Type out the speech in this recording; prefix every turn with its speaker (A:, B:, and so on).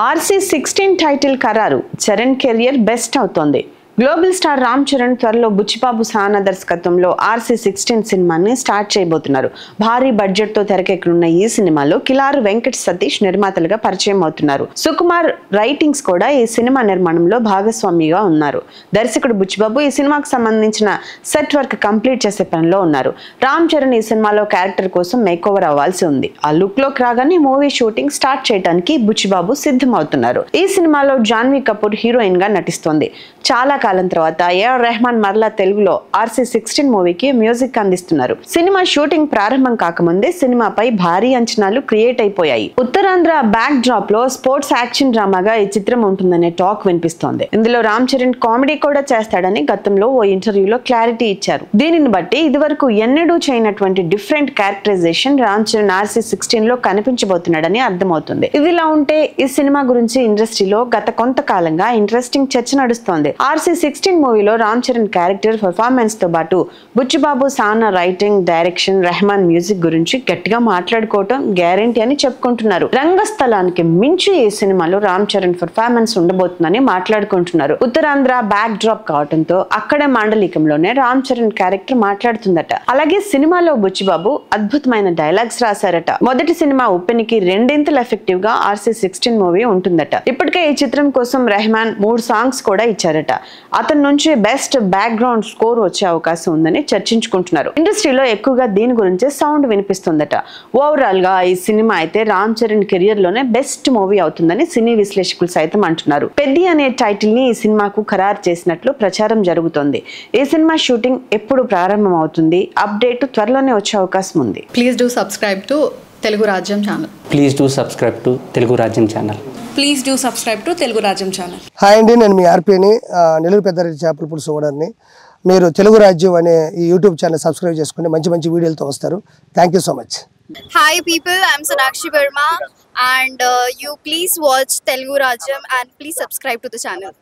A: RC16 title ఖరారు. Charan career best అవుతోంది. Global star Ram Charan త్వరలో బుచ్చిబాబు సానా దర్శకత్వంలో RC16 సినిమాని స్టార్ట్ చేయబోతున్నారు. భారీ బడ్జెట్ తో తెరకెక్కనున్న ఈ సినిమాలో కిలారు వెంకట్ సతీష్ నిర్మాతలుగా పరిచయం అవుతున్నారు. సుకుమార్ రైటింగ్స్ కూడా ఈ సినిమా నిర్మాణంలో భాగస్వామిగా ఉన్నారు. దర్శకుడు బుచ్చిబాబు ఈ సినిమాకు సంబంధించిన సెట్ వర్క్ కంప్లీట్ చేసే పనిలో ఉన్నారు. రామ్ చరణ్ ఈ సినిమాలో క్యారెక్టర్ కోసం మేకోవర్ అవ్వాల్సి ఉంది. ఆ లుక్ లోకి రాగానే మూవీ షూటింగ్ స్టార్ట్ చేయడానికి బుచ్చిబాబు సిద్ధమవుతున్నారు. ఈ సినిమాలో జాన్వీ కపూర్ హీరోయిన్ గా నటిస్తోంది. చాలా కాలం తర్వాత AR రెహమాన్ మరలా తెలుగులో RC16 మూవీకి మ్యూజిక్ అందిస్తున్నారు. సినిమా షూటింగ్ ప్రారంభం కాకముందే సినిమాపై భారీ అంచనాలు క్రియేట్ అయిపోయాయి. ఉత్తరాంధ్ర బ్యాక్ డ్రాప్ లో స్పోర్ట్స్ యాక్షన్ డ్రామాగా ఈ చిత్రం ఉంటుందనే టాక్ వినిపిస్తోంది. ఇందులో రామ్ చరణ్ కామెడీ కూడా చేస్తాడని గతంలో ఓ ఇంటర్వ్యూలో క్లారిటీ ఇచ్చారు. దీనిని బట్టి ఇదివరకు ఎన్నడూ చేయనటువంటి different characterisation Ram Charan RC16 లో కనిపించబోతున్నాడని అర్థమవుతుంది. ఇదిలా ఉంటే ఈ సినిమా గురించి ఇండస్ట్రీలో గత కొంతకాలంగా ఇంట్రెస్టింగ్ చర్చ నడుస్తోంది. RC16 మూవీలో రామ్ చరణ్ క్యారెక్టర్ పర్ఫార్మెన్స్ తో పాటు బుచ్చిబాబు సానా రైటింగ్, డైరెక్షన్, రెహమాన్ మ్యూజిక్ గురించి గట్టిగా మాట్లాడుకోవటం గ్యారెంటీ అని చెప్పుకుంటున్నారు. రంగస్థలానికి మించి ఈ సినిమాలో రామ్ చరణ్ పర్ఫార్మెన్స్ ఉండబోతుందని మాట్లాడుకుంటున్నారు. ఉత్తరాంధ్ర బ్యాక్ డ్రాప్ కావడంతో అక్కడే మాండలికంలోనే రామ్ చరణ్ క్యారెక్టర్ మాట్లాడుతుందట. అలాగే సినిమాలో బుచ్చిబాబు అద్భుతమైన డైలాగ్స్ రాశారట. మొదటి సినిమా ఉప్పెనికి రెండింతలు ఎఫెక్టివ్ గా RC16 మూవీ ఉంటుందట. ఇప్పటికే ఈ చిత్రం కోసం రెహమాన్ 3 సాంగ్స్ కూడా ఇచ్చారట. అతని నుంచి బెస్ట్ బ్యాక్గ్రౌండ్ స్కోర్ వచ్చే అవకాశం ఉందని చర్చించుకుంటున్నారు. ఇండస్ట్రీలో ఎక్కువగా దీని గురించి సౌండ్ వినిపిస్తుందట. ఓవరాల్ గా ఈ సినిమా అయితే రామ్ చరణ్ కెరియర్ లోనే బెస్ట్ మూవీ అవుతుందని సినీ విశ్లేషకులు సైతం అంటున్నారు. పెద్ది అనే టైటిల్ ని ఈ సినిమాకు ఖరారు చేసినట్లు ప్రచారం జరుగుతోంది. ఈ సినిమా షూటింగ్ ఎప్పుడు ప్రారంభం అవుతుంది? అప్డేట్ త్వరలోనే వచ్చే అవకాశం ఉంది.
B: Please do subscribe to Telugu Rajyam channel.
C: Please do subscribe to Telugu Rajyam channel.
D: Please do subscribe to Telugu Rajyam channel.
E: Hi అండి, నేను మీ ఆర్పీని, నెల్లూరు పెద్దారెడ్డి చేపల పులుసు ఓనర్ని. మీరు తెలుగు రాజ్యం అనే ఈ యూట్యూబ్ ఛానల్ సబ్స్క్రైబ్ చేసుకుని మంచి మంచి వీడియోలతో వస్తారు. Thank you so much.
F: Hi people, I'm Sonakshi Verma and you please watch Telugu Rajyam and please subscribe to the channel.